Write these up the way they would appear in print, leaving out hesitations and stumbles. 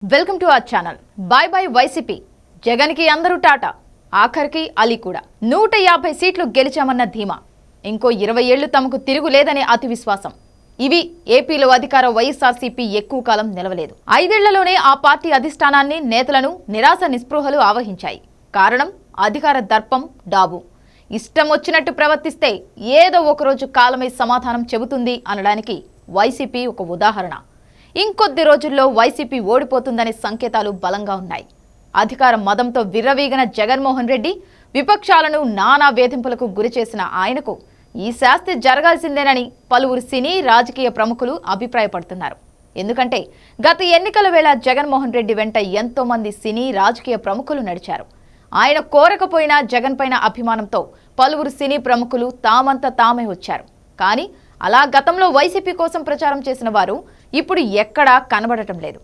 Welcome to our channel. By by YCP. Jagan కి అందరూ టాటా, ఆఖరికి అలీ కూడా. 150 సీట్లు గెలిచామన్న ధీమా, ఇంకో 20 ఏళ్లు తమకు తిరుగులేదనే అతి విశ్వాసం. ఇవి ఏపీలో అధికార వైఎస్ఆర్సీపీ ఎక్కువ కాలం నిలవలేదు. 5 ఏళ్లలోనే ఆ పార్టీ అధిష్టానాన్ని, నేతలను నిరాశ నిస్పృహలు ఆవహించాయి. కారణం అధికార దర్పం, డాబు. ఇష్టం వచ్చినట్టు ప్రవర్తిస్తే ఏదో ఒకరోజు కాలమే సమాధానం చెబుతుంది అనడానికి వైసీపీ ఒక ఉదాహరణ. ఇంకొద్ది రోజుల్లో వైసీపీ ఓడిపోతుందనే సంకేతాలు బలంగా ఉన్నాయి. అధికార మదంతో విర్రవీగిన జగన్మోహన్ రెడ్డి విపక్షాలను నానా వేధింపులకు గురిచేసిన ఆయనకు ఈ శాస్తి జరగాల్సిందేనని పలువురు సినీ రాజకీయ ప్రముఖులు అభిప్రాయపడుతున్నారు. ఎందుకంటే గత ఎన్నికల వేళ జగన్మోహన్ రెడ్డి వెంట ఎంతో మంది సినీ రాజకీయ ప్రముఖులు నడిచారు. ఆయన కోరకపోయినా జగన్ పైన అభిమానంతో పలువురు సినీ ప్రముఖులు తామంతా తామే వచ్చారు. కానీ అలా గతంలో వైసీపీ కోసం ప్రచారం చేసిన వారు ఇప్పుడు ఎక్కడా కనబడటం లేదు.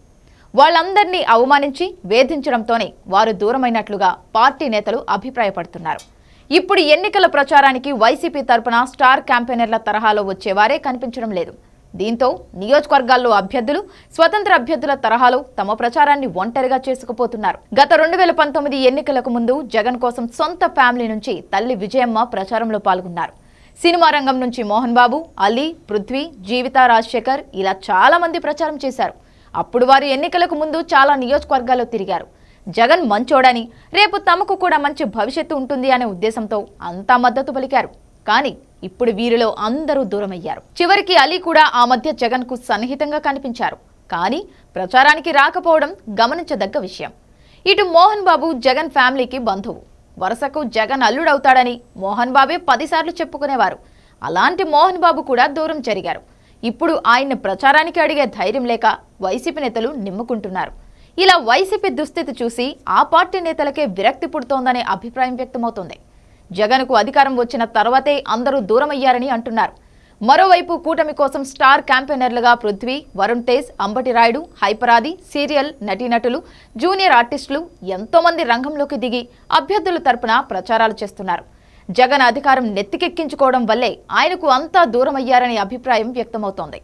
వాళ్ళందరినీ అవమానించి వేధించడంతోనే వారు దూరమైనట్లుగా పార్టీ నేతలు అభిప్రాయపడుతున్నారు. ఇప్పుడు ఎన్నికల ప్రచారానికి వైసీపీ తరపున స్టార్ క్యాంపెయినర్ల తరహాలో వచ్చేవారే కనిపించడం లేదు. దీంతో నియోజకవర్గాల్లో అభ్యర్థులు స్వతంత్ర అభ్యర్థుల తరహాలో తమ ప్రచారాన్ని ఒంటరిగా చేసుకుపోతున్నారు. గత 2019 ఎన్నికలకు ముందు జగన్ కోసం సొంత ఫ్యామిలీ నుంచి తల్లి విజయమ్మ ప్రచారంలో పాల్గొన్నారు. సినిమా రంగం నుంచి మోహన్ బాబు, అలీ, పృథ్వీ, జీవిత, రాజశేఖర్ ఇలా చాలా మంది ప్రచారం చేశారు. అప్పుడు వారు ఎన్నికలకు ముందు చాలా నియోజకవర్గాల్లో తిరిగారు. జగన్ మంచోడని, రేపు తమకు కూడా మంచి భవిష్యత్తు ఉంటుంది అనే ఉద్దేశంతో అంతా మద్దతు పలికారు. కానీ ఇప్పుడు వీరిలో అందరూ దూరమయ్యారు. చివరికి అలీ కూడా ఆ మధ్య జగన్ కు సన్నిహితంగా కనిపించారు. కానీ ప్రచారానికి రాకపోవడం గమనించదగ్గ విషయం. ఇటు మోహన్ బాబు జగన్ ఫ్యామిలీకి బంధువు. వరుసకు జగన్ అల్లుడవుతాడని మోహన్ బాబే 10 సార్లు చెప్పుకునేవారు. అలాంటి మోహన్ బాబు కూడా దూరం జరిగారు. ఇప్పుడు ఆయన్ని ప్రచారానికి అడిగే ధైర్యం లేక వైసీపీ నేతలు నిమ్ముకుంటున్నారు. ఇలా వైసీపీ దుస్థితి చూసి ఆ పార్టీ నేతలకే విరక్తి పుడుతోందనే అభిప్రాయం వ్యక్తమవుతోంది. జగన్కు అధికారం వచ్చిన తర్వాతే అందరూ దూరమయ్యారని అంటున్నారు. మరోవైపు కూటమి కోసం స్టార్ క్యాంపెయినర్లుగా పృథ్వీ, వరుణ్ తేజ్, అంబటి రాయుడు, హైపరాది, సీరియల్ నటీనటులు, జూనియర్ ఆర్టిస్టులు ఎంతో మంది రంగంలోకి దిగి అభ్యర్థుల తరపున ప్రచారాలు చేస్తున్నారు. జగన్ అధికారం నెత్తికెక్కించుకోవడం వల్లే ఆయనకు అంతా దూరమయ్యారనే అభిప్రాయం వ్యక్తమవుతోంది.